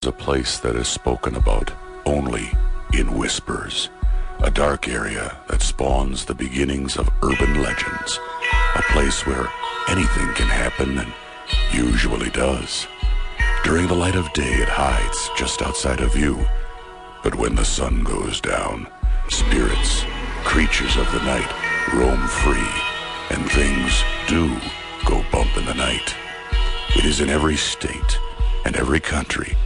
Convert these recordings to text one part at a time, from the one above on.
a place that is spoken about only in whispers. A dark area that spawns the beginnings of urban legends. A place where anything can happen and usually does. During the light of day, it hides just outside of view. But when the sun goes down, spirits, creatures of the night, roam free, and things do go bump in the night. It is in every state and every country,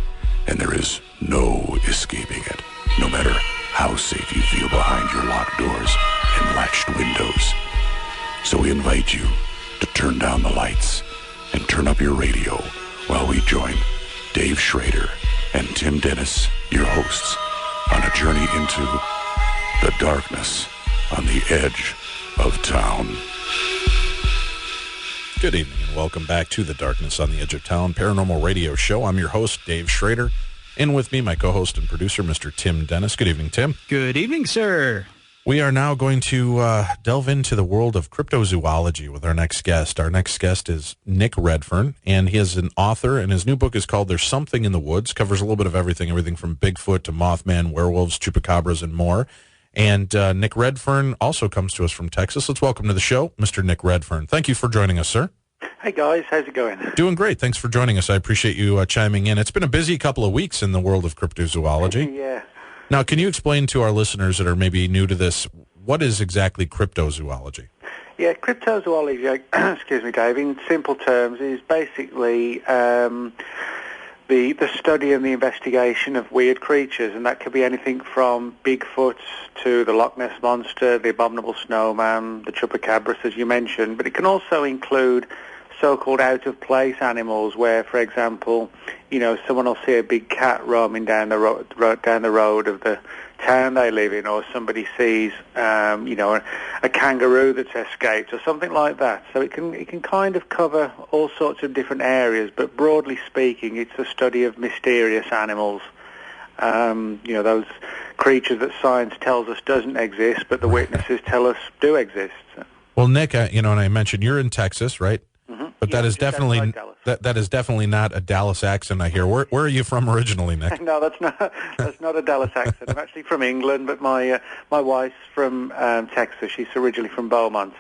and there is no escaping it, no matter how safe you feel behind your locked doors and latched windows. So we invite you to turn down the lights and turn up your radio while we join Dave Schrader and Tim Dennis, your hosts, on a journey into the darkness on the edge of town. Good evening and welcome back to the Darkness on the Edge of Town Paranormal Radio Show. I'm your host, Dave Schrader, and with me, my co-host and producer, Mr. Tim Dennis. Good evening, Tim. Good evening, sir. We are now going to delve into the world of cryptozoology with our next guest. Our next guest is Nick Redfern, and he is an author, and his new book is called There's Something in the Woods. Covers a little bit of everything from Bigfoot to Mothman, werewolves, chupacabras, and more. And Nick Redfern also comes to us from Texas. Let's welcome to the show, Mr. Nick Redfern. Thank you for joining us, sir. Hey, guys. How's it going? Doing great. Thanks for joining us. I appreciate you chiming in. It's been a busy couple of weeks in the world of cryptozoology. Yeah. Now, can you explain to our listeners that are maybe new to this, what is exactly cryptozoology? Yeah, cryptozoology, excuse me, Dave, in simple terms, is basically the study and the investigation of weird creatures, and that could be anything from Bigfoot to the Loch Ness Monster, the Abominable Snowman, the Chupacabras, as you mentioned, but it can also include so-called out-of-place animals where, for example, someone will see a big cat roaming down the road of the town they live in, or somebody sees, a kangaroo that's escaped, or something like that. So it can kind of cover all sorts of different areas, but broadly speaking, it's a study of mysterious animals. Those creatures that science tells us doesn't exist, but the witnesses tell us do exist. Well, Nick, and I mentioned you're in Texas, right? Mm-hmm. But that is definitely that is definitely not a Dallas accent, I hear. Where are you from originally, Nick? No, that's not a Dallas accent. I'm actually from England, but my wife's from Texas. She's originally from Beaumont,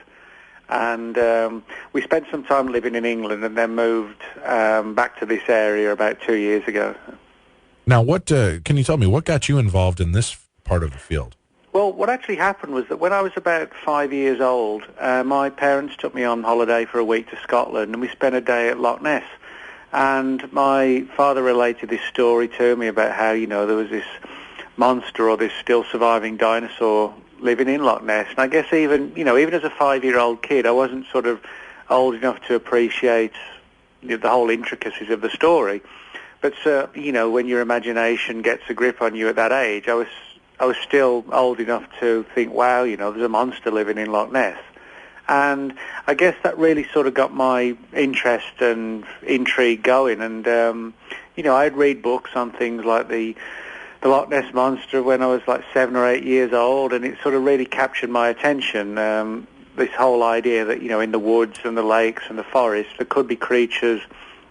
and we spent some time living in England, and then moved back to this area about 2 years ago. Now, can you tell me what got you involved in this part of the field? Well, what actually happened was that when I was about 5 years old, my parents took me on holiday for a week to Scotland, and we spent a day at Loch Ness. And my father related this story to me about how, there was this monster or this still surviving dinosaur living in Loch Ness. And I guess even as a 5-year-old kid, I wasn't sort of old enough to appreciate the whole intricacies of the story. But, when your imagination gets a grip on you at that age, I was still old enough to think, wow, there's a monster living in Loch Ness. And I guess that really sort of got my interest and intrigue going. And, I'd read books on things like the Loch Ness Monster when I was like 7 or 8 years old, and it sort of really captured my attention. This whole idea that, in the woods and the lakes and the forests, there could be creatures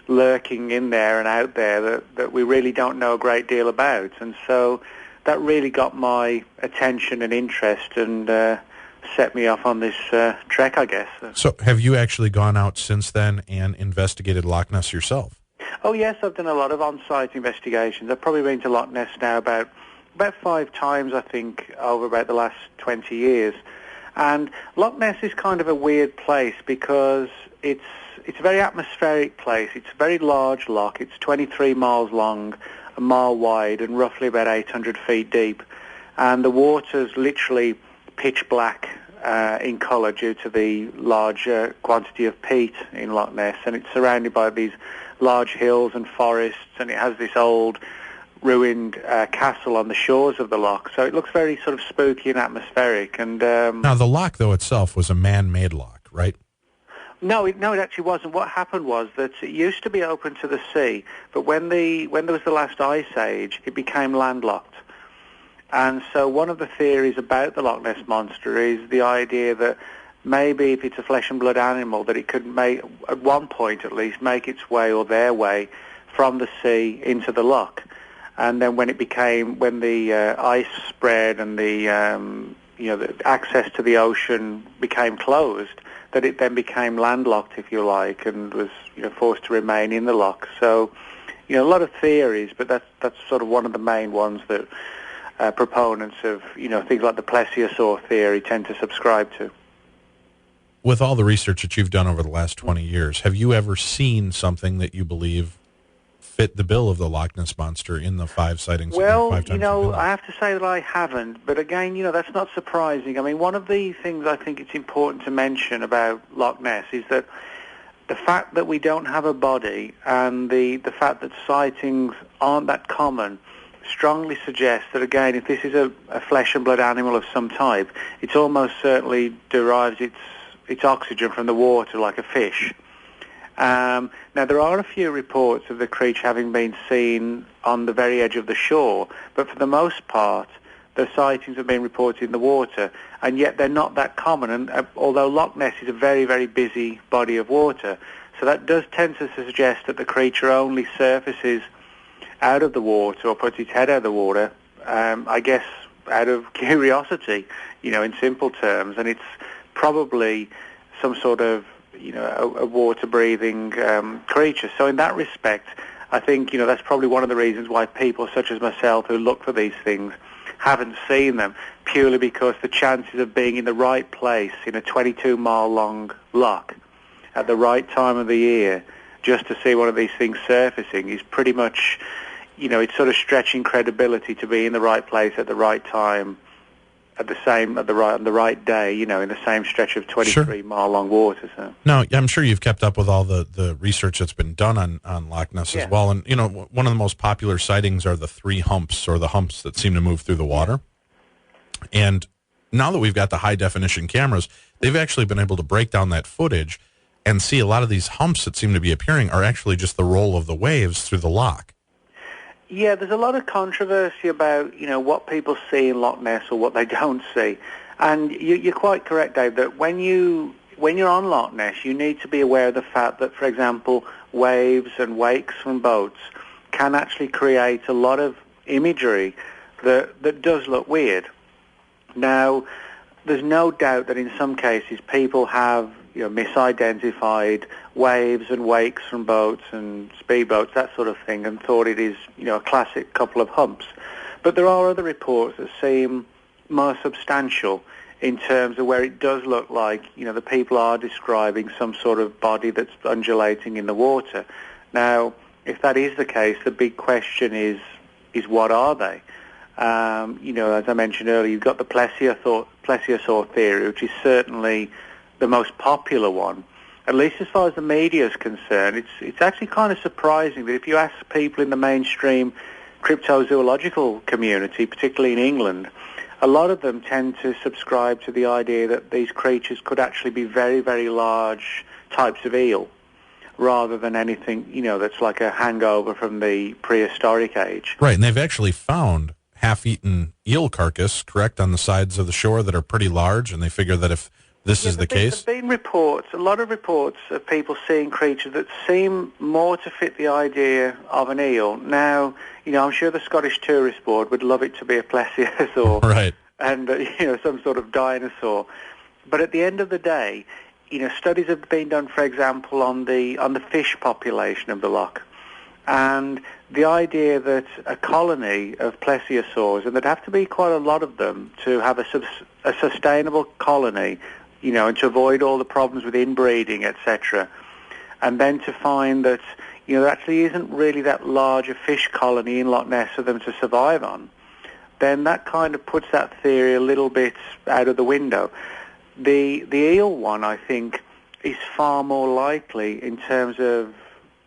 lurking in there and out there that we really don't know a great deal about. And so that really got my attention and interest and set me off on this trek, I guess. So have you actually gone out since then and investigated Loch Ness yourself? Oh, yes, I've done a lot of on-site investigations. I've probably been to Loch Ness now about 5 times, I think, over about the last 20 years. And Loch Ness is kind of a weird place because it's a very atmospheric place. It's a very large loch. It's 23 miles long, a mile wide, and roughly about 800 feet deep. And the water's literally pitch black in colour due to the large quantity of peat in Loch Ness. And it's surrounded by these large hills and forests, and it has this old ruined castle on the shores of the loch. So it looks very sort of spooky and atmospheric. And now, the loch, though, itself was a man-made loch, right? No, it actually wasn't. What happened was that it used to be open to the sea, but when there was the last ice age, it became landlocked. And so one of the theories about the Loch Ness Monster is the idea that maybe if it's a flesh and blood animal, that it could make, at one point at least, make its way or their way from the sea into the loch. And then when the ice spread and the access to the ocean became closed, that it then became landlocked, if you like, and was forced to remain in the lock. So, a lot of theories, but that's sort of one of the main ones that proponents of things like the plesiosaur theory tend to subscribe to. With all the research that you've done over the last 20 years, have you ever seen something that you believe fit the bill of the Loch Ness Monster in the 5 sightings? Well, 5 times I have to say that I haven't. But again, that's not surprising. I mean, one of the things I think it's important to mention about Loch Ness is that the fact that we don't have a body and the fact that sightings aren't that common strongly suggests that, again, if this is a flesh and blood animal of some type, it almost certainly derives its oxygen from the water like a fish. Now, there are a few reports of the creature having been seen on the very edge of the shore, but for the most part, the sightings have been reported in the water, and yet they're not that common. And although Loch Ness is a very, very busy body of water, so that does tend to suggest that the creature only surfaces out of the water or puts its head out of the water, I guess, out of curiosity, in simple terms, and it's probably some sort of a water-breathing creature. So in that respect, I think, that's probably one of the reasons why people such as myself who look for these things haven't seen them, purely because the chances of being in the right place in a 22-mile-long loch at the right time of the year just to see one of these things surfacing is pretty much, it's sort of stretching credibility to be in the right place at the right time on the right day, in the same stretch of 23-mile-long water. So. Now, I'm sure you've kept up with all the research that's been done on Loch Ness as well. And, one of the most popular sightings are the 3 humps, or the humps that seem to move through the water. And now that we've got the high-definition cameras, they've actually been able to break down that footage and see a lot of these humps that seem to be appearing are actually just the roll of the waves through the loch. Yeah, there's a lot of controversy about, what people see in Loch Ness or what they don't see. And you're quite correct, Dave, that when you're on Loch Ness, you need to be aware of the fact that, for example, waves and wakes from boats can actually create a lot of imagery that does look weird. Now, there's no doubt that in some cases people have misidentified waves and wakes from boats and speedboats, that sort of thing, and thought it is, a classic couple of humps. But there are other reports that seem more substantial in terms of where it does look like, the people are describing some sort of body that's undulating in the water. Now, if that is the case, the big question is what are they? As I mentioned earlier, you've got the plesiosaur theory, which is certainly the most popular one. At least as far as the media is concerned, it's actually kind of surprising that if you ask people in the mainstream cryptozoological community, particularly in England, a lot of them tend to subscribe to the idea that these creatures could actually be very, very large types of eel, rather than anything, that's like a hangover from the prehistoric age. Right, and they've actually found half-eaten eel carcass, correct, on the sides of the shore that are pretty large, and they figure that if this is the case. There have been a lot of reports of people seeing creatures that seem more to fit the idea of an eel. Now, I'm sure the Scottish Tourist Board would love it to be a plesiosaur, right, and some sort of dinosaur. But at the end of the day, studies have been done, for example, on the fish population of the loch, and the idea that a colony of plesiosaurs, and there'd have to be quite a lot of them to have a sustainable colony, and to avoid all the problems with inbreeding, etc. And then to find that, there actually isn't really that large a fish colony in Loch Ness for them to survive on, then that kind of puts that theory a little bit out of the window. The eel one, I think, is far more likely in terms of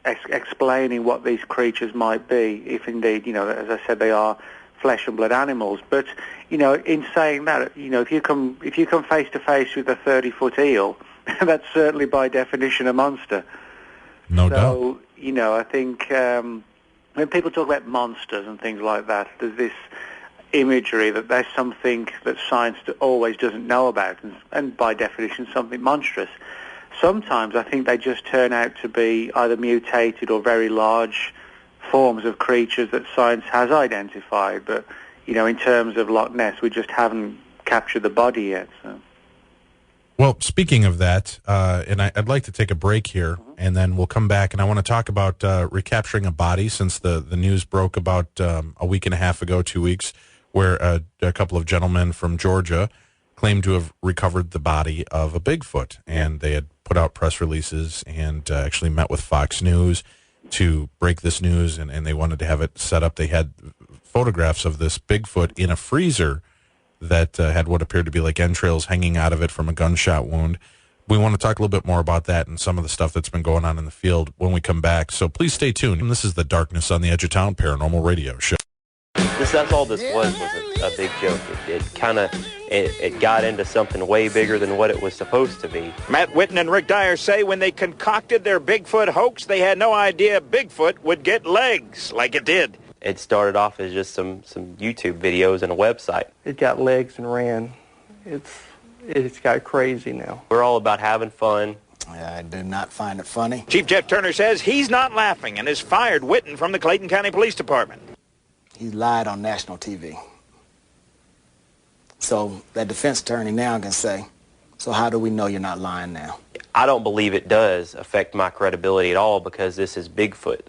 explaining what these creatures might be, if indeed, as I said, they are flesh and blood animals. But, in saying that, if you come face to face with a 30-foot eel, that's certainly by definition a monster. No doubt. So, I think when people talk about monsters and things like that, there's this imagery that there's something that science always doesn't know about, and by definition something monstrous. Sometimes I think they just turn out to be either mutated or very large forms of creatures that science has identified, but, in terms of Loch Ness, we just haven't captured the body yet. So. Well, speaking of that, and I'd like to take a break here, and then we'll come back, and I want to talk about recapturing a body, since the news broke about a week and a half ago, 2 weeks, where a couple of gentlemen from Georgia claimed to have recovered the body of a Bigfoot, and they had put out press releases and actually met with Fox News to break this news, and they wanted to have it set up. They had photographs of this Bigfoot in a freezer that had what appeared to be like entrails hanging out of it from a gunshot wound. We want to talk a little bit more about that and some of the stuff that's been going on in the field when we come back. So please stay tuned. And this is the Darkness on the Edge of Town Paranormal Radio Show. That's all this was a big joke. It got into something way bigger than what it was supposed to be. Matt Whitten and Rick Dyer say when they concocted their Bigfoot hoax, they had no idea Bigfoot would get legs like it did. It started off as just some YouTube videos and a website. It got legs and ran. It's got crazy now. We're all about having fun. I do not find it funny. Chief Jeff Turner says he's not laughing and has fired Whitten from the Clayton County Police Department. He lied on national TV. So that defense attorney now can say, so how do we know you're not lying now? I don't believe it does affect my credibility at all, because this is Bigfoot.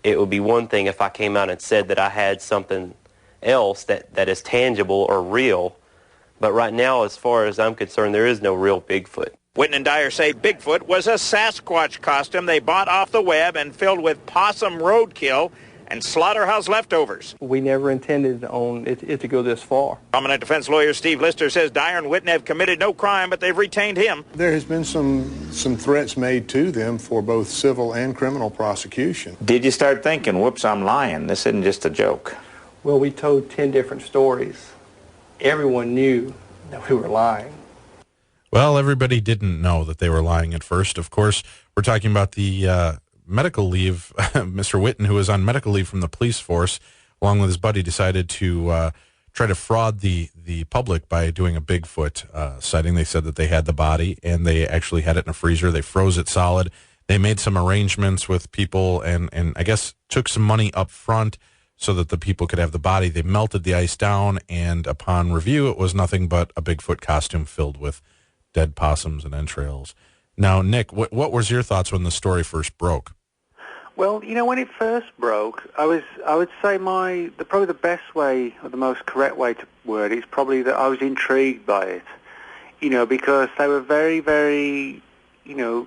It would be one thing if I came out and said that I had something else that is tangible or real. But right now, as far as I'm concerned, there is no real Bigfoot. Whitten and Dyer say Bigfoot was a Sasquatch costume they bought off the web and filled with possum roadkill and slaughterhouse leftovers. We never intended on it to go this far. Prominent defense lawyer Steve Lister says Dyer and Whitten have committed no crime, but they've retained him. There has been some threats made to them for both civil and criminal prosecution. Did you start thinking, whoops, I'm lying, this isn't just a joke? Well, we told 10 different stories. Everyone knew that we were lying. Well, everybody didn't know that they were lying at first. Of course, we're talking about the medical leave. Mr. Whitten, who was on medical leave from the police force, along with his buddy, decided to try to fraud the public by doing a Bigfoot sighting. They said that they had the body, and they actually had it in a freezer. They froze it solid. They made some arrangements with people and I guess took some money up front so that the people could have the body. They melted the ice down, and upon review, it was nothing but a Bigfoot costume filled with dead possums and entrails. Now, Nick, what was your thoughts when the story first broke? Well, when it first broke, I would say probably the best way, or the most correct way to word it is probably that I was intrigued by it, because they were very, very,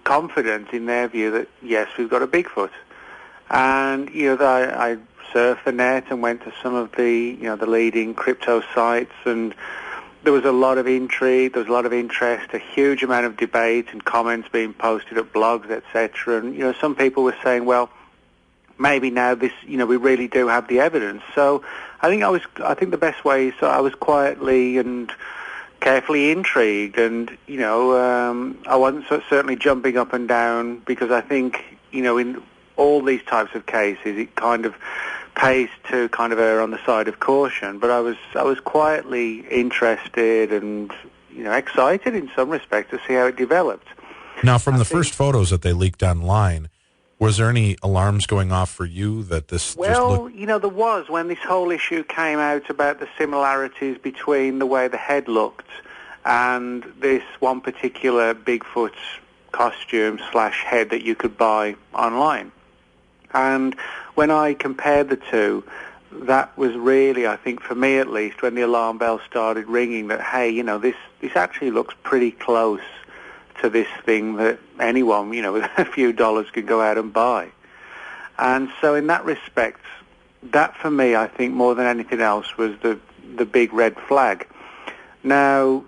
confident in their view that, yes, we've got a Bigfoot. And, I surfed the net and went to some of the, the leading crypto sites, and there was a lot of intrigue, there was a lot of interest, a huge amount of debate and comments being posted at blogs, etc. And, some people were saying, well, maybe now this, we really do have the evidence. So I think the best way is I was quietly and carefully intrigued, and, I wasn't certainly jumping up and down, because I think, in all these types of cases, it kind of pays to kind of err on the side of caution. But I was quietly interested and, excited in some respects to see how it developed. Now, from the first photos that they leaked online, was there any alarms going off for you that this Well, there was when this whole issue came out about the similarities between the way the head looked and this one particular Bigfoot costume / head that you could buy online. And when I compared the two, that was really, I think, for me at least, when the alarm bell started ringing, that, hey, this actually looks pretty close to this thing that anyone, with a few dollars could go out and buy. And so in that respect, that for me, I think, more than anything else, was the big red flag. Now,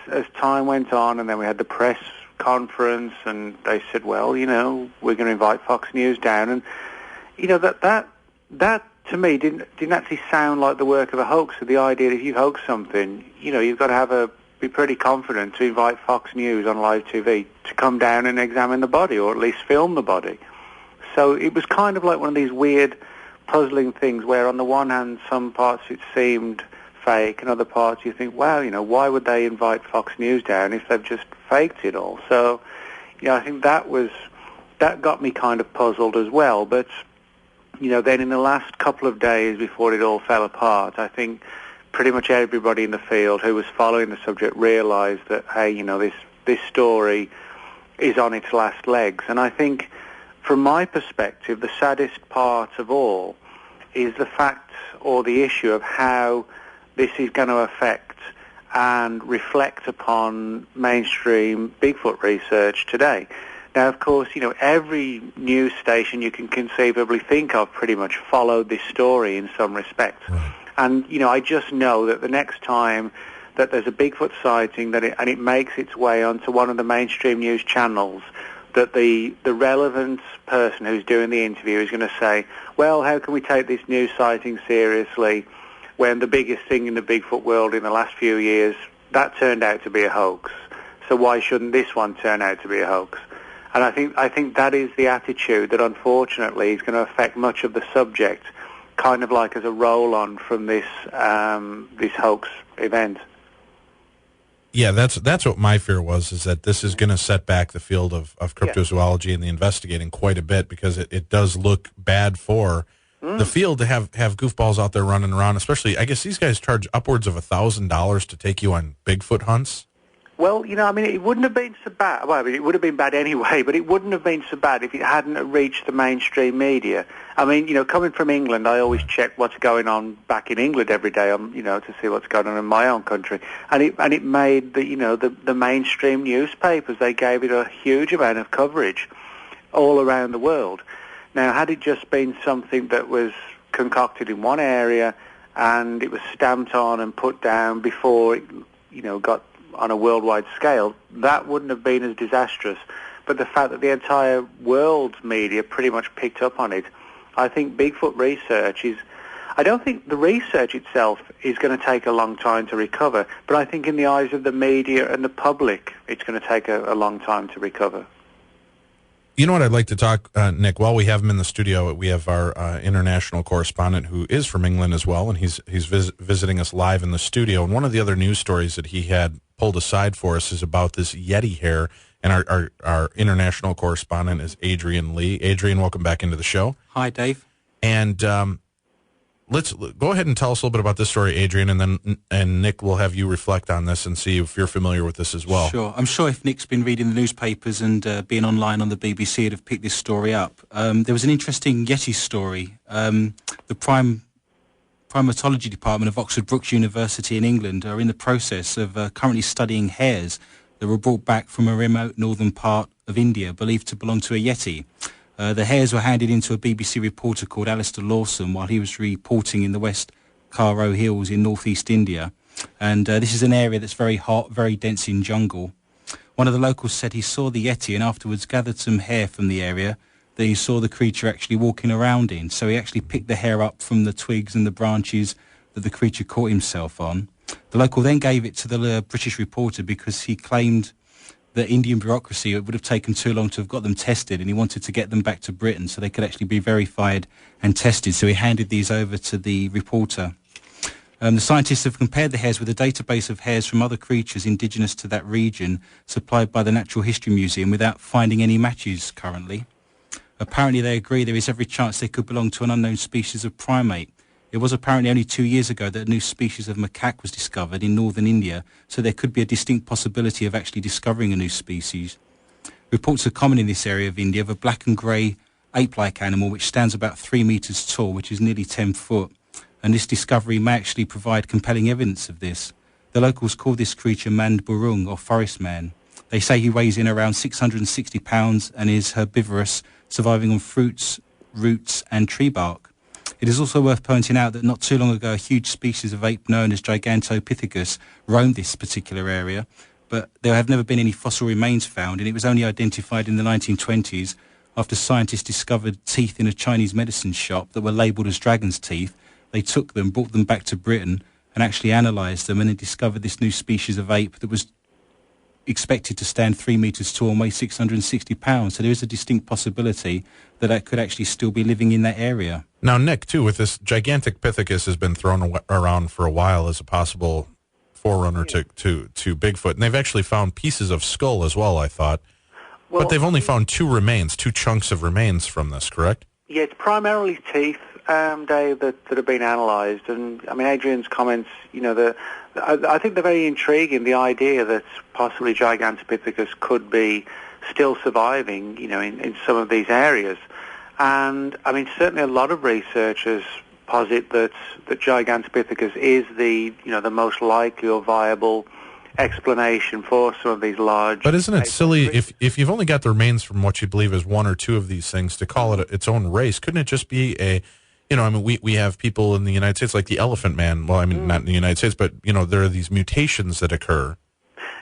as time went on, and then we had the press conference, and they said, well, we're going to invite Fox News down, and that to me didn't actually sound like the work of a hoaxer. The idea that if you hoax something, you've got to be pretty confident to invite Fox News on live TV to come down and examine the body, or at least film the body. So it was kind of like one of these weird, puzzling things where on the one hand, some parts it seemed fake, and other parts you think, wow, why would they invite Fox News down if they've just faked it all? So, I think that got me kind of puzzled as well. But, then in the last couple of days before it all fell apart, I think pretty much everybody in the field who was following the subject realised that, hey, this story is on its last legs. And I think, from my perspective, the saddest part of all is the fact or the issue of how this is going to affect and reflect upon mainstream Bigfoot research today. Now, of course, every news station you can conceivably think of pretty much followed this story in some respect. Right. And, I just know that the next time that there's a Bigfoot sighting and it makes its way onto one of the mainstream news channels, that the relevant person who's doing the interview is going to say, well, how can we take this news sighting seriously when the biggest thing in the Bigfoot world in the last few years, that turned out to be a hoax? So why shouldn't this one turn out to be a hoax? And I think that is the attitude that unfortunately is going to affect much of the subject, kind of like as a roll-on from this hoax event. Yeah, that's what my fear was, is that this is going to set back the field of cryptozoology and the investigating quite a bit, because it does look bad for the field to have goofballs out there running around, especially, I guess these guys charge upwards of $1,000 to take you on Bigfoot hunts. Well, it wouldn't have been so bad. Well, it would have been bad anyway, but it wouldn't have been so bad if it hadn't reached the mainstream media. Coming from England, I always check what's going on back in England every day, to see what's going on in my own country. And it made the mainstream newspapers. They gave it a huge amount of coverage all around the world. Now, had it just been something that was concocted in one area and it was stamped on and put down before it, got on a worldwide scale, that wouldn't have been as disastrous. But the fact that the entire world's media pretty much picked up on it, I think Bigfoot research I don't think the research itself is going to take a long time to recover, but I think in the eyes of the media and the public, it's going to take a long time to recover. You know what I'd like to talk, Nick, while we have him in the studio, we have our international correspondent who is from England as well, and he's visiting us live in the studio. And one of the other news stories that he had pulled aside for us is about this Yeti hair, and our international correspondent is Adrian Lee. Adrian, welcome back into the show. Hi, Dave. And let's go ahead and tell us a little bit about this story, Adrian, and Nick will have you reflect on this and see if you're familiar with this as well. Sure. I'm sure if Nick's been reading the newspapers and being online on the BBC, he'd have picked this story up. There was an interesting Yeti story. The primatology department of Oxford Brookes University in England are in the process of currently studying hares that were brought back from a remote northern part of India, believed to belong to a Yeti. The hares were handed into a BBC reporter called Alistair Lawson while he was reporting in the West Karo Hills in northeast India. And this is an area that's very hot, very dense in jungle. One of the locals said he saw the Yeti and afterwards gathered some hair from the area that he saw the creature actually walking around in. So he actually picked the hair up from the twigs and the branches that the creature caught himself on. The local then gave it to the British reporter because he claimed that Indian bureaucracy, it would have taken too long to have got them tested, and he wanted to get them back to Britain so they could actually be verified and tested. So he handed these over to the reporter. The scientists have compared the hairs with a database of hairs from other creatures indigenous to that region supplied by the Natural History Museum without finding any matches currently. Apparently they agree there is every chance they could belong to an unknown species of primate. It was apparently only 2 years ago that a new species of macaque was discovered in northern India, so there could be a distinct possibility of actually discovering a new species. Reports are common in this area of India of a black and grey ape-like animal which stands about 3 metres tall, which is nearly 10 foot, and this discovery may actually provide compelling evidence of this. The locals call this creature Mand Burung, or forest man. They say he weighs in around 660 pounds and is herbivorous, surviving on fruits, roots and tree bark. It is also worth pointing out that not too long ago a huge species of ape known as Gigantopithecus roamed this particular area, but there have never been any fossil remains found, and it was only identified in the 1920s after scientists discovered teeth in a Chinese medicine shop that were labelled as dragon's teeth. They took them, brought them back to Britain and actually analysed them, and then discovered this new species of ape that was expected to stand 3 metres tall and weigh 660 pounds. So there is a distinct possibility that it could actually still be living in that area. Now, Nick, too, with this Gigantopithecus has been thrown around for a while as a possible forerunner to Bigfoot. And they've actually found pieces of skull as well, I thought. Well, but they've only found two chunks of remains from this, correct? Yeah, it's primarily teeth, Dave, that have been analysed. And, I mean, Adrian's comments, you know, I think they're very intriguing, the idea that possibly Gigantopithecus could be still surviving, you know, in some of these areas. And, I mean, certainly a lot of researchers posit that Gigantopithecus is the most likely or viable explanation for some of these large... But isn't it silly, if you've only got the remains from what you believe is one or two of these things, to call it its own race? Couldn't it just be a... You know, I mean, we have people in the United States like the Elephant Man. Well, I mean, not in the United States, but, you know, there are these mutations that occur.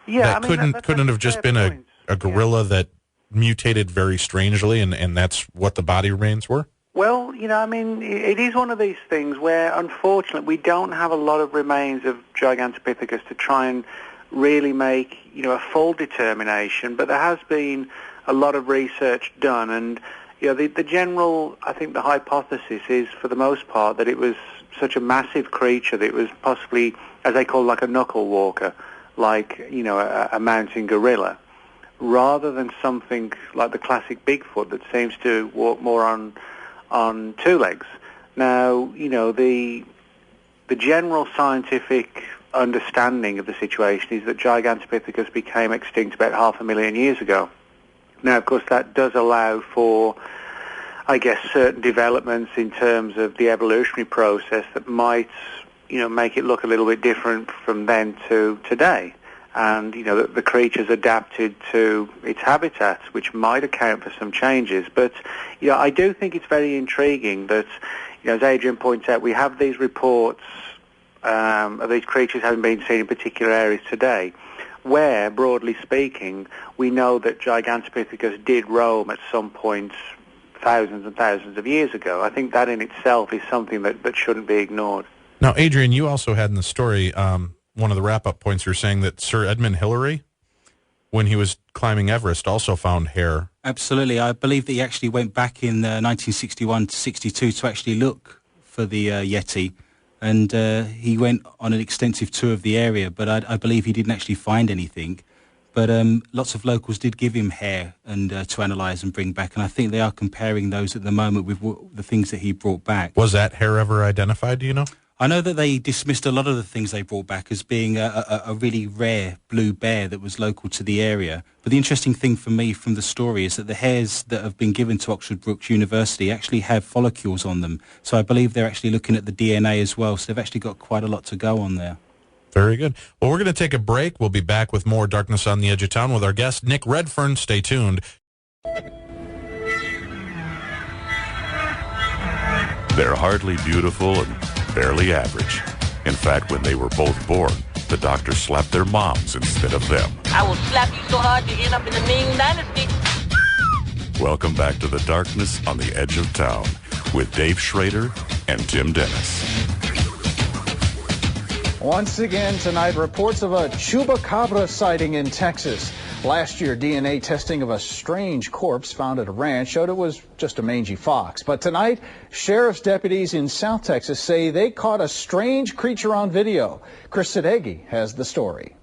Yeah, that couldn't have just been a gorilla that mutated very strangely, and that's what the body remains were? Well, you know, I mean, it is one of these things where, unfortunately, we don't have a lot of remains of Gigantopithecus to try and really make, you know, a full determination, but there has been a lot of research done, and, you know, the general, I think the hypothesis is, for the most part, that it was such a massive creature that it was possibly, as they call, like a knuckle walker, like, you know, a mountain gorilla, rather than something like the classic Bigfoot that seems to walk more on two legs. Now, you know, the general scientific understanding of the situation is that Gigantopithecus became extinct about 500,000 years ago. Now, of course, that does allow for, I guess, certain developments in terms of the evolutionary process that might, you know, make it look a little bit different from then to today. And, you know, the creature's adapted to its habitat, which might account for some changes. But, you know, I do think it's very intriguing that, you know, as Adrian points out, we have these reports of these creatures having been seen in particular areas today, where, broadly speaking, we know that Gigantopithecus did roam at some point thousands and thousands of years ago. I think that in itself is something that shouldn't be ignored. Now, Adrian, you also had in the story, one of the wrap-up points, you're saying that Sir Edmund Hillary, when he was climbing Everest, also found hair. Absolutely. I believe that he actually went back in 1961 to 62 to actually look for the Yeti. And he went on an extensive tour of the area, but I believe he didn't actually find anything. But lots of locals did give him hair and to analyse and bring back, and I think they are comparing those at the moment with the things that he brought back. Was that hair ever identified, do you know? I know that they dismissed a lot of the things they brought back as being a really rare blue bear that was local to the area. But the interesting thing for me from the story is that the hairs that have been given to Oxford Brookes University actually have follicles on them. So I believe they're actually looking at the DNA as well. So they've actually got quite a lot to go on there. Very good. Well, we're going to take a break. We'll be back with more Darkness on the Edge of Town with our guest, Nick Redfern. Stay tuned. They're hardly beautiful and barely average. In fact, when they were both born, the doctor slapped their moms instead of them. I will slap you so hard you end up in the Ming Dynasty. Welcome back to the Darkness on the Edge of Town with Dave Schrader and Tim Dennis. Once again tonight, reports of a chupacabra sighting in Texas. Last year, DNA testing of a strange corpse found at a ranch showed it was just a mangy fox. But tonight, sheriff's deputies in South Texas say they caught a strange creature on video. Chris Sadeghi has the story.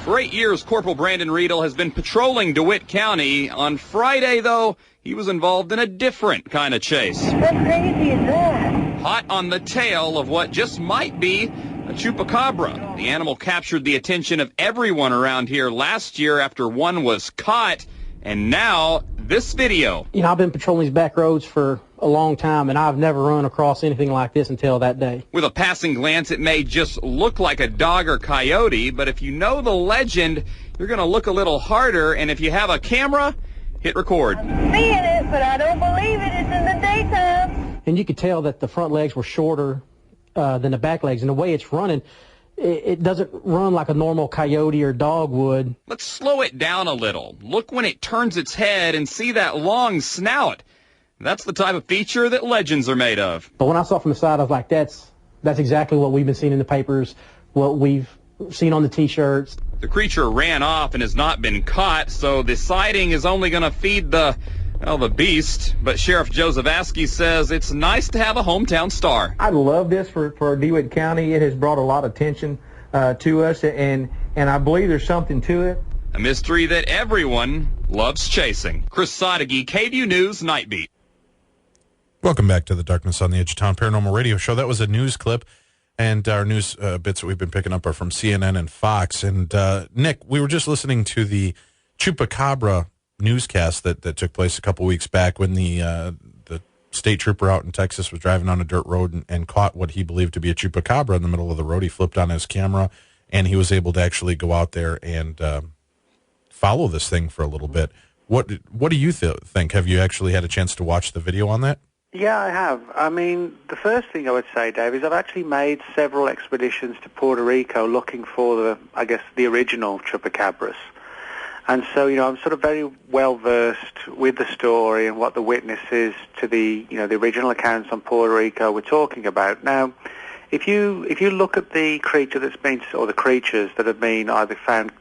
For 8 years, Corporal Brandon Riedel has been patrolling DeWitt County. On Friday, though, he was involved in a different kind of chase. What crazy is that? Hot on the tail of what just might be a chupacabra. The animal captured the attention of everyone around here last year after one was caught, and now this video. You know, I've been patrolling these back roads for a long time, and I've never run across anything like this until that day. With a passing glance, it may just look like a dog or coyote, but if you know the legend, you're going to look a little harder, and if you have a camera, hit record. I'm seeing it, but I don't believe it. It's in the daytime. And you could tell that the front legs were shorter than the back legs, and the way it's running, it doesn't run like a normal coyote or dog would. Let's slow it down a little. Look when it turns its head and see that long snout. That's the type of feature that legends are made of. But when I saw it from the side, I was like, that's exactly what we've been seeing in the papers, what we've seen on the T-shirts. The creature ran off and has not been caught, so the sighting is only going to feed the beast. But Sheriff Joe Zavasky says it's nice to have a hometown star. I love this for DeWitt County. It has brought a lot of attention to us, and I believe there's something to it. A mystery that everyone loves chasing. Chris Sadeghi, KVUE News, Nightbeat. Welcome back to the Darkness on the Edge of Town Paranormal Radio Show. That was a news clip, and our news bits that we've been picking up are from CNN and Fox. And Nick, we were just listening to the Chupacabra newscast that took place a couple weeks back when the state trooper out in Texas was driving on a dirt road and caught what he believed to be a chupacabra in the middle of the road. He flipped on his camera, and he was able to actually go out there and follow this thing for a little bit. What do you think? Have you actually had a chance to watch the video on that? Yeah, I have. I mean, the first thing I would say, Dave, is I've actually made several expeditions to Puerto Rico looking for the original chupacabras. And so, I'm sort of very well versed with the story and what the witnesses to the original accounts on Puerto Rico were talking about. Now, if you look at the creature the creatures that have been either found,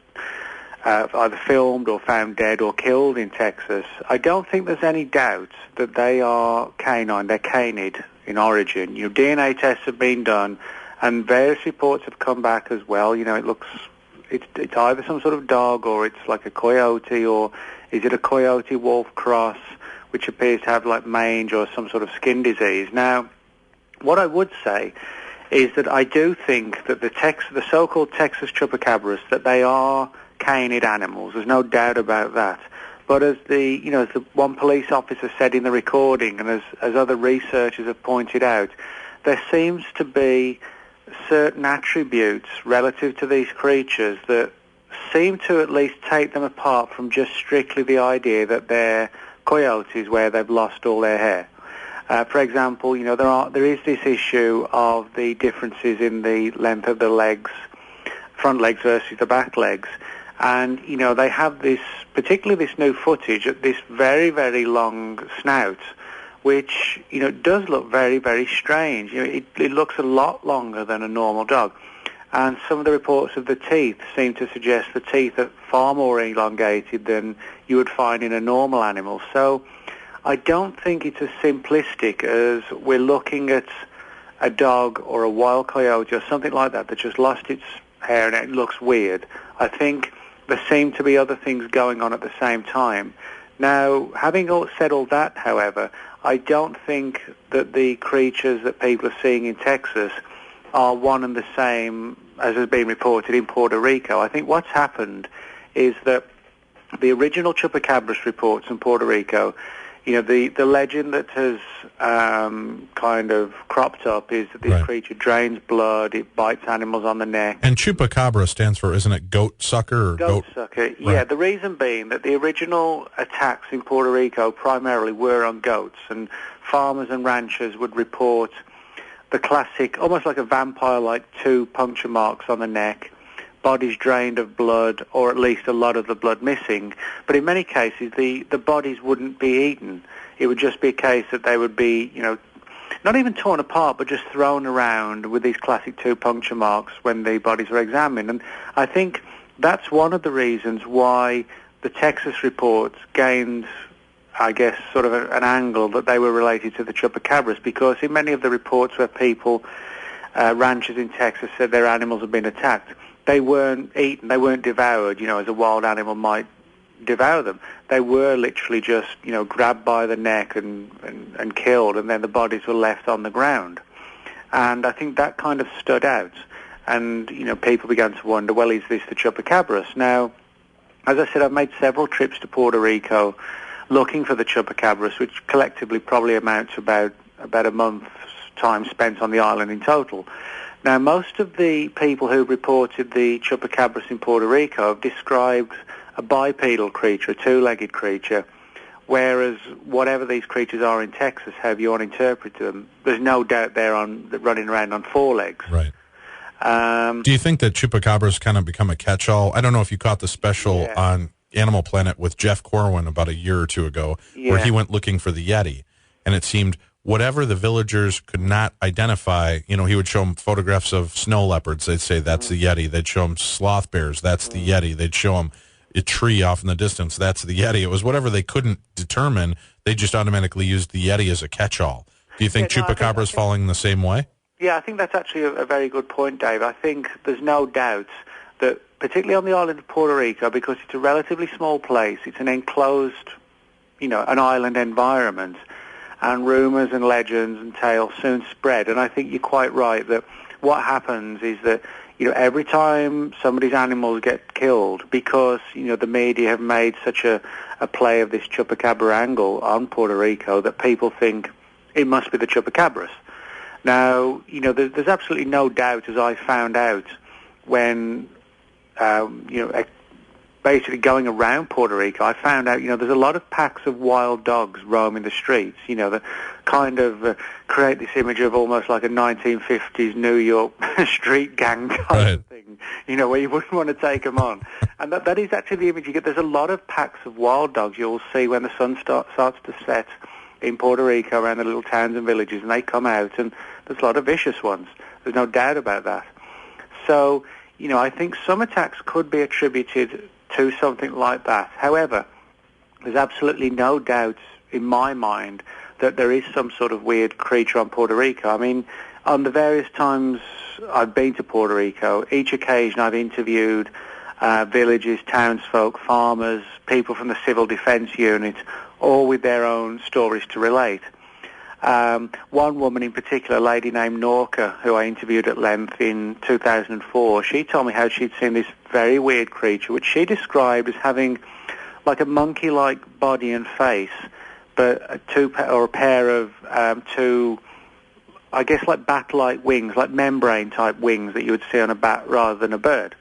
either filmed or found dead or killed in Texas, I don't think there's any doubt that they are canine. They're canid in origin. DNA tests have been done, and various reports have come back as well. It's either some sort of dog, or it's like a coyote, or is it a coyote-wolf cross, which appears to have like mange or some sort of skin disease. Now, what I would say is that I do think that the so-called Texas chupacabras, that they are canid animals. There's no doubt about that. But as the one police officer said in the recording, and as other researchers have pointed out, there seems to be certain attributes relative to these creatures that seem to at least take them apart from just strictly the idea that they're coyotes where they've lost all their hair. For example, there is this issue of the differences in the length of the legs, front legs versus the back legs. And, they have this, particularly this new footage, at this very, very long snout, which, does look very, very strange. It looks a lot longer than a normal dog. And some of the reports of the teeth seem to suggest the teeth are far more elongated than you would find in a normal animal. So I don't think it's as simplistic as we're looking at a dog or a wild coyote or something like that just lost its hair and it looks weird. I think there seem to be other things going on at the same time. Now, having said all that, however, I don't think that the creatures that people are seeing in Texas are one and the same as has been reported in Puerto Rico. I think what's happened is that the original chupacabras reports in Puerto Rico, the legend that has kind of cropped up is that this creature drains blood, it bites animals on the neck. And chupacabra stands for, isn't it goat sucker? Or goat sucker, yeah. The reason being that the original attacks in Puerto Rico primarily were on goats, and farmers and ranchers would report the classic, almost like a vampire, like 2 puncture marks on the neck, bodies drained of blood, or at least a lot of the blood missing. But in many cases, the bodies wouldn't be eaten. It would just be a case that they would be, not even torn apart, but just thrown around with these classic 2 puncture marks when the bodies were examined. And I think that's one of the reasons why the Texas reports gained, I guess, sort of an angle that they were related to the chupacabras, because in many of the reports where people, ranchers in Texas, said their animals had been attacked, they weren't eaten, they weren't devoured, as a wild animal might devour them. They were literally just, grabbed by the neck and killed, and then the bodies were left on the ground. And I think that kind of stood out. And, people began to wonder, well, is this the chupacabras? Now, as I said, I've made several trips to Puerto Rico looking for the chupacabras, which collectively probably amount to about a month's time spent on the island in total. Now, most of the people who reported the chupacabras in Puerto Rico have described a bipedal creature, a 2-legged creature, whereas whatever these creatures are in Texas, however you want to interpret them, there's no doubt they're running around on 4 legs. Right. Do you think that chupacabras kind of become a catch-all? I don't know if you caught the special on Animal Planet with Jeff Corwin about a year or 2 ago, where he went looking for the Yeti, and it seemed whatever the villagers could not identify, he would show them photographs of snow leopards. They'd say, that's the Yeti. They'd show them sloth bears. That's the Yeti. They'd show them a tree off in the distance. That's the Yeti. It was whatever they couldn't determine. They just automatically used the Yeti as a catch-all. Do you think chupacabras falling the same way? Yeah, I think that's actually a very good point, Dave. I think there's no doubt that particularly on the island of Puerto Rico, because it's a relatively small place, it's an enclosed, an island environment, and rumours and legends and tales soon spread. And I think you're quite right that what happens is that, every time somebody's animals get killed, because, the media have made such a play of this chupacabra angle on Puerto Rico, that people think it must be the chupacabras. Now, there's absolutely no doubt, as I found out when, basically going around Puerto Rico, I found out, there's a lot of packs of wild dogs roaming the streets, that kind of create this image of almost like a 1950s New York street gang kind of thing, where you wouldn't want to take them on. And that is actually the image you get. There's a lot of packs of wild dogs you'll see when the sun starts to set in Puerto Rico around the little towns and villages, and they come out, and there's a lot of vicious ones. There's no doubt about that. So, I think some attacks could be attributed to something like that. However, there's absolutely no doubt in my mind that there is some sort of weird creature on Puerto Rico. I mean, on the various times I've been to Puerto Rico, each occasion I've interviewed villages, townsfolk, farmers, people from the Civil Defense Unit, all with their own stories to relate. One woman in particular, a lady named Norca, who I interviewed at length in 2004, she told me how she'd seen this very weird creature, which she described as having like a monkey-like body and face, but a pair of two, I guess, like bat-like wings, like membrane-type wings that you would see on a bat rather than a bird.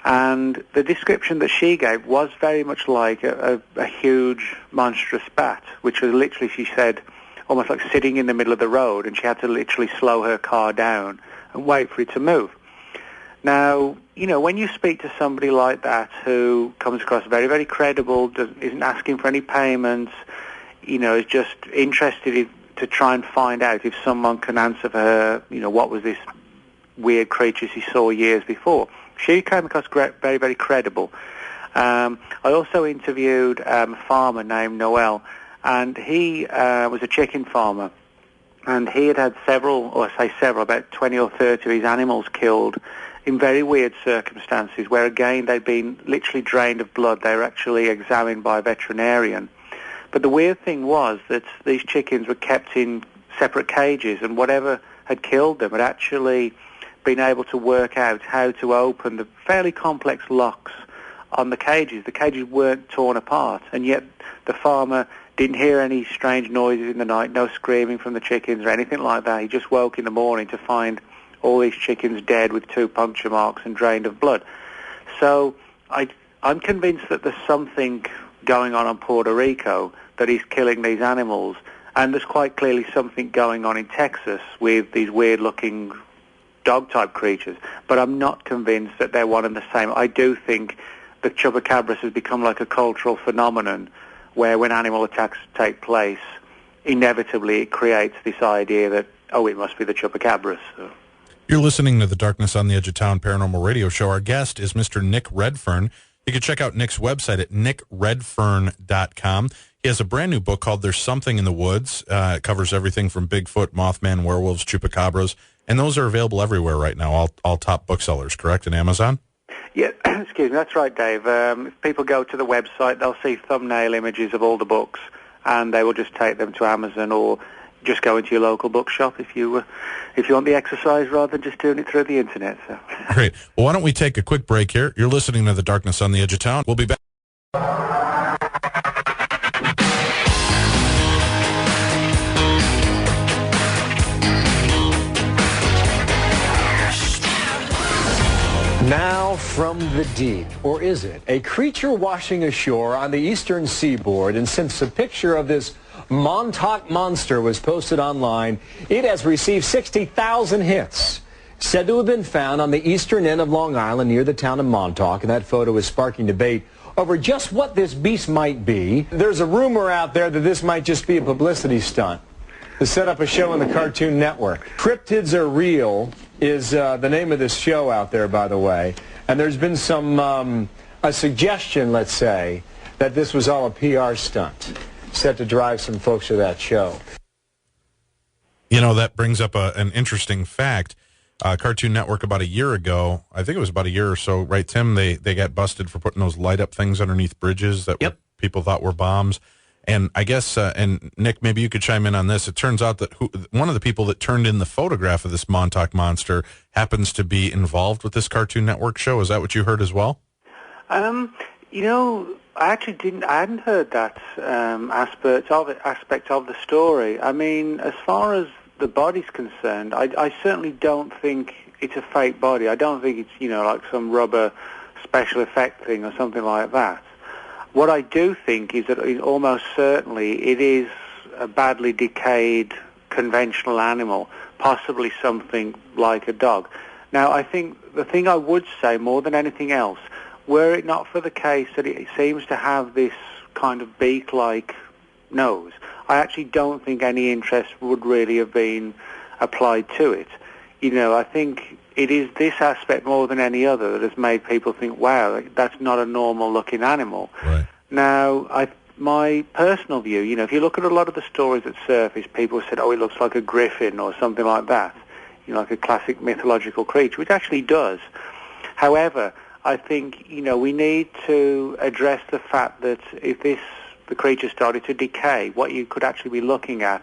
And the description that she gave was very much like a huge, monstrous bat, which was literally, she said, almost like sitting in the middle of the road, and she had to literally slow her car down and wait for it to move. Now, when you speak to somebody like that who comes across very, very credible, isn't asking for any payments, is just interested to try and find out if someone can answer for her, what was this weird creature she saw years before. She came across very, very credible. I also interviewed a farmer named Noel, and he was a chicken farmer, and he had several, about 20 or 30 of his animals killed in very weird circumstances, where again they'd been literally drained of blood. They were actually examined by a veterinarian. But the weird thing was that these chickens were kept in separate cages, and whatever had killed them had actually been able to work out how to open the fairly complex locks on the cages. The cages weren't torn apart, and yet the farmer didn't hear any strange noises in the night, no screaming from the chickens or anything like that. He just woke in the morning to find all these chickens dead with 2 puncture marks and drained of blood. So I'm convinced that there's something going on Puerto Rico that is killing these animals, and there's quite clearly something going on in Texas with these weird-looking dog-type creatures, but I'm not convinced that they're one and the same. I do think that chupacabras has become like a cultural phenomenon where when animal attacks take place, inevitably it creates this idea that, it must be the chupacabras. So. You're listening to the Darkness on the Edge of Town Paranormal Radio Show. Our guest is Mr. Nick Redfern. You can check out Nick's website at nickredfern.com. He has a brand new book called There's Something in the Woods. It covers everything from Bigfoot, Mothman, werewolves, chupacabras, and those are available everywhere right now, all top booksellers, correct, in Amazon? Yeah, excuse me, that's right, Dave. If people go to the website, they'll see thumbnail images of all the books, and they will just take them to Amazon, or just go into your local bookshop if you want the exercise rather than just doing it through the internet. So. Great. Well, why don't we take a quick break here? You're listening to The Darkness on the Edge of Town. We'll be back. Now from the deep, or is it? A creature washing ashore on the eastern seaboard, and since a picture of this Montauk monster was posted online, it has received 60,000 hits. Said to have been found on the eastern end of Long Island near the town of Montauk, and that photo is sparking debate over just what this beast might be. There's a rumor out there that this might just be a publicity stunt to set up a show on the Cartoon Network. Cryptids Are Real is the name of this show out there, by the way. And there's been some, a suggestion, let's say, that this was all a PR stunt set to drive some folks to that show. That brings up an interesting fact. Cartoon Network about a year ago. I think it was about a year or so, right, Tim? They got busted for putting those light up things underneath bridges that people thought were bombs. And I guess, and Nick, maybe you could chime in on this. It turns out that one of the people that turned in the photograph of this Montauk Monster happens to be involved with this Cartoon Network show. Is that what you heard as well? You know, I hadn't heard that aspect of the story. I mean, as far as the body's concerned, I certainly don't think it's a fake body. I don't think it's, you know, like some rubber special effect thing or something like that. What I do think is that almost certainly it is a badly decayed conventional animal, possibly something like a dog. Now, I think the thing I would say more than anything else, were it not for the case that it seems to have this kind of beak-like nose, I actually don't think any interest would really have been applied to it. You know, I think it is this aspect more than any other that has made people think, wow, that's not a normal-looking animal. Right. Now, my personal view, you know, if you look at a lot of the stories that surface, people said, oh, it looks like a griffin or something like that, you know, like a classic mythological creature, which actually does. However, I think, you know, we need to address the fact that if the creature started to decay, what you could actually be looking at,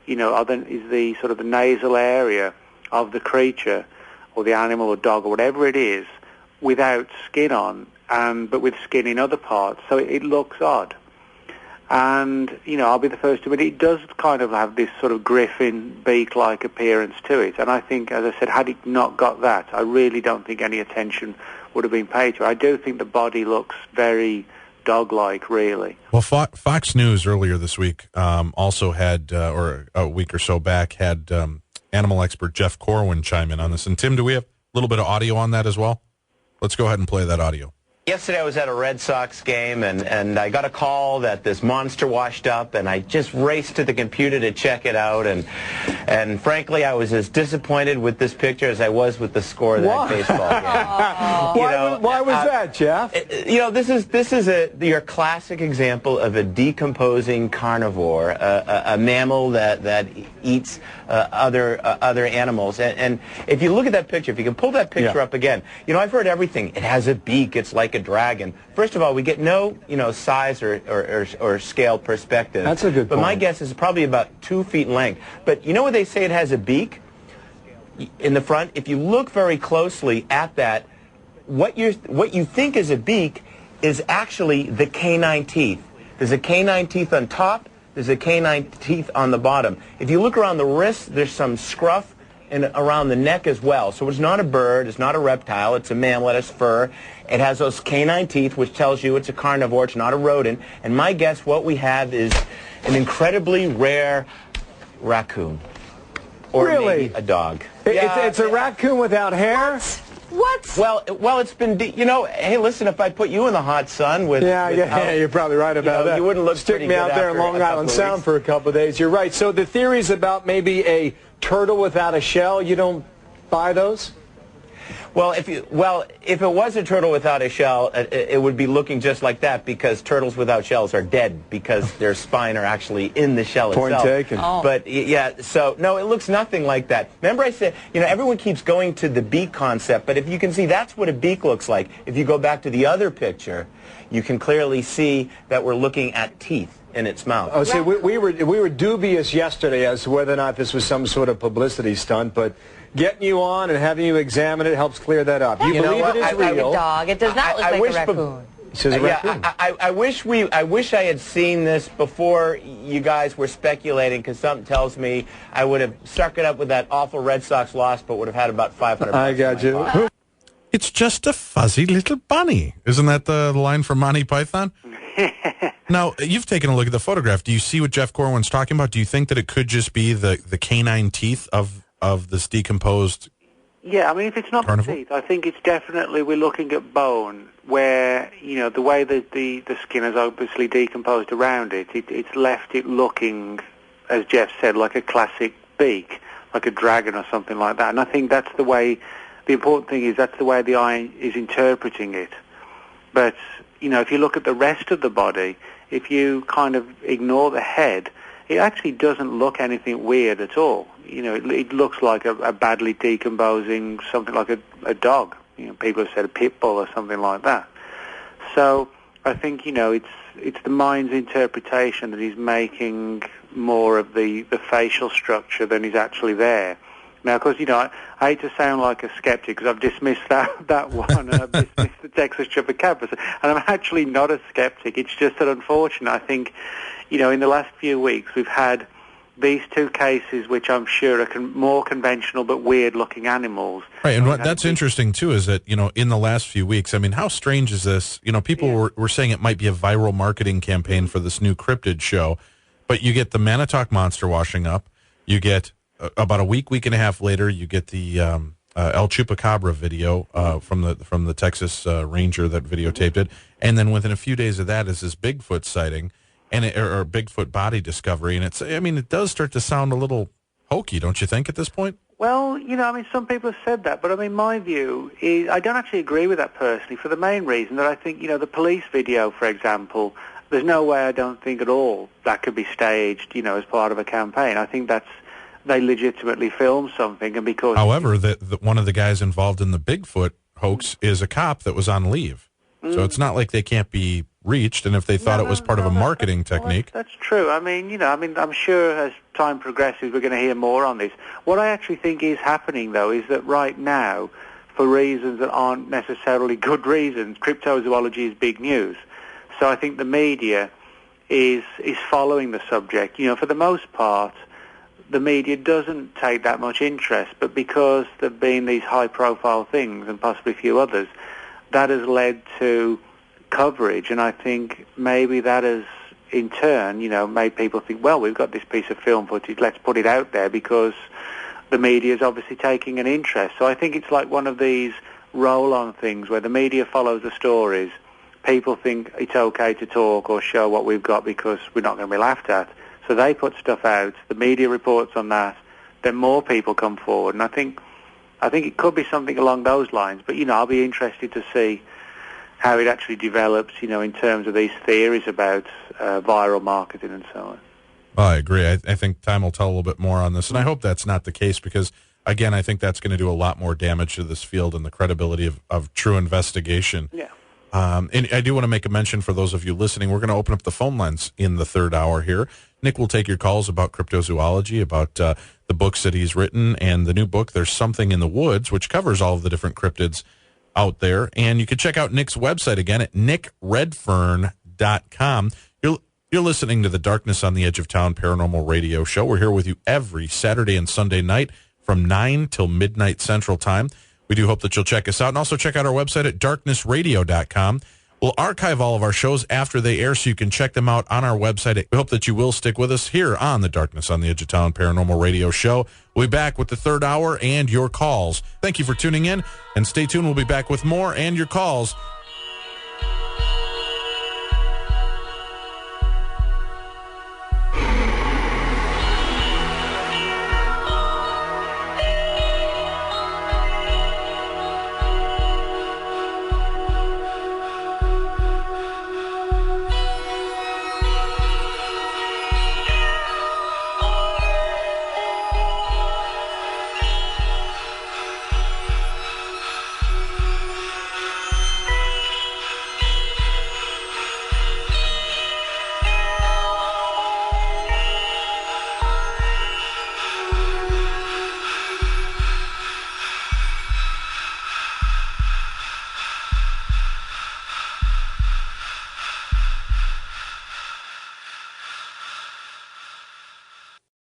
you know, is the sort of the nasal area of the creature or the animal or dog or whatever it is without skin on, but with skin in other parts, so it looks odd. And, you know, I'll be the first to admit it does kind of have this sort of griffin beak-like appearance to it. And I think, as I said, had it not got that, I really don't think any attention would have been paid to it. I do think the body looks very dog-like, really. Well, Fox News earlier this week also had, or a week or so back, had animal expert Jeff Corwin chime in on this. And Tim, do we have a little bit of audio on that as well? Let's go ahead and play that audio. Yesterday I was at a Red Sox game, and I got a call that this monster washed up, and I just raced to the computer to check it out, and frankly I was as disappointed with this picture as I was with the score of that baseball game. Why was that, Jeff? You know, this is your classic example of a decomposing carnivore, a mammal that eats other animals. And if you look at that picture, if you can pull that picture up again, you know, I've heard everything. It has a beak. It's like a dragon. First of all, we get no, you know, size or scale perspective. That's a good point. But my guess is probably about 2 feet in length. But you know when they say it has a beak in the front? If you look very closely at that, what you think is a beak is actually the canine teeth. There's a canine teeth on top. There's a canine teeth on the bottom. If you look around the wrist, there's some scruff and around the neck as well. So it's not a bird, it's not a reptile, it's a mammal, it has fur. It has those canine teeth, which tells you it's a carnivore, it's not a rodent. And my guess, what we have is an incredibly rare raccoon. Or maybe a dog. It's a raccoon without hair? What? Well, it's been, you know, hey, listen, if I put you in the hot sun with... Yeah, you're probably right about that. You wouldn't look Stick me out there in Long Island Sound for a couple of days. You're right. So the theories about maybe a turtle without a shell, you don't buy those? Well, if it was a turtle without a shell, it would be looking just like that, because turtles without shells are dead because their spine are actually in the shell itself. Point taken. Oh. But yeah, so no, it looks nothing like that. Remember I said, you know, everyone keeps going to the beak concept, but if you can see, that's what a beak looks like. If you go back to the other picture, you can clearly see that we're looking at teeth in its mouth. Oh, see, we were dubious yesterday as to whether or not this was some sort of publicity stunt, but getting you on and having you examine it helps clear that up. You believe it is real. A dog. It does not look like a raccoon. I wish I had seen this before you guys were speculating, because something tells me I would have stuck it up with that awful Red Sox loss, but would have had about 500 bucks. I got you. It's just a fuzzy little bunny. Isn't that the line from Monty Python? Now, you've taken a look at the photograph. Do you see what Jeff Corwin's talking about? Do you think that it could just be the canine teeth of this decomposed Yeah, I mean, if it's not carnivore? the teeth, I think it's definitely, we're looking at bone, where, you know, the way that the skin has obviously decomposed around it, it's left it looking, as Jeff said, like a classic beak, like a dragon or something like that. And I think that's the way, the important thing is that's the way the eye is interpreting it. But, you know, if you look at the rest of the body, if you kind of ignore the head, it actually doesn't look anything weird at all. it looks like a badly decomposing something like a dog. People have said a pit bull or something like that. So I think, it's the mind's interpretation that he's making more of the facial structure than is actually there. Now, of course, I hate to sound like a skeptic because I've dismissed that one and I've dismissed the Texas Chupacabra. And I'm actually not a skeptic. It's just that, unfortunately, I think, in the last few weeks we've had these two cases which I'm sure are more conventional but weird-looking animals. Right, and that's interesting, too, is that, in the last few weeks, I mean, how strange is this? People were saying it might be a viral marketing campaign for this new cryptid show, but you get the Manitowoc Monster washing up, you get, about a week and a half later, you get the El Chupacabra video from the Texas Ranger that videotaped it, and then within a few days of that is this Bigfoot sighting, or Bigfoot body discovery, and it does start to sound a little hokey, don't you think, at this point? Well, some people have said that, but my view is I don't actually agree with that personally for the main reason that I think, the police video, for example, there's no way I don't think at all that could be staged, as part of a campaign. I think they legitimately filmed something, and because... However, one of the guys involved in the Bigfoot hoax is a cop that was on leave. So it's not like they can't be reached, and if they thought it was part of a marketing technique... That's true. I'm sure as time progresses we're going to hear more on this. What I actually think is happening, though, is that right now, for reasons that aren't necessarily good reasons, cryptozoology is big news. So I think the media is following the subject. For the most part, the media doesn't take that much interest, but because there have been these high-profile things, and possibly a few others, that has led to coverage, and I think maybe that has, in turn, made people think, well, we've got this piece of film footage, let's put it out there, because the media is obviously taking an interest. So I think it's like one of these roll-on things where the media follows the stories, people think it's okay to talk or show what we've got because we're not going to be laughed at, so they put stuff out, the media reports on that, then more people come forward, and I think it could be something along those lines, but, I'll be interested to see how it actually develops, in terms of these theories about viral marketing and so on. Well, I agree. I think time will tell a little bit more on this, and I hope that's not the case because, again, I think that's going to do a lot more damage to this field and the credibility of true investigation. Yeah. And I do want to make a mention for those of you listening. We're going to open up the phone lines in the third hour here. Nick will take your calls about cryptozoology, about the books that he's written, and the new book, There's Something in the Woods, which covers all of the different cryptids out there. And you can check out Nick's website again at nickredfern.com. You're listening to the Darkness on the Edge of Town Paranormal Radio Show. We're here with you every Saturday and Sunday night from 9 till midnight Central Time. We do hope that you'll check us out, and also check out our website at darknessradio.com. We'll archive all of our shows after they air so you can check them out on our website. We hope that you will stick with us here on the Darkness on the Edge of Town Paranormal Radio Show. We'll be back with the third hour and your calls. Thank you for tuning in, and stay tuned. We'll be back with more and your calls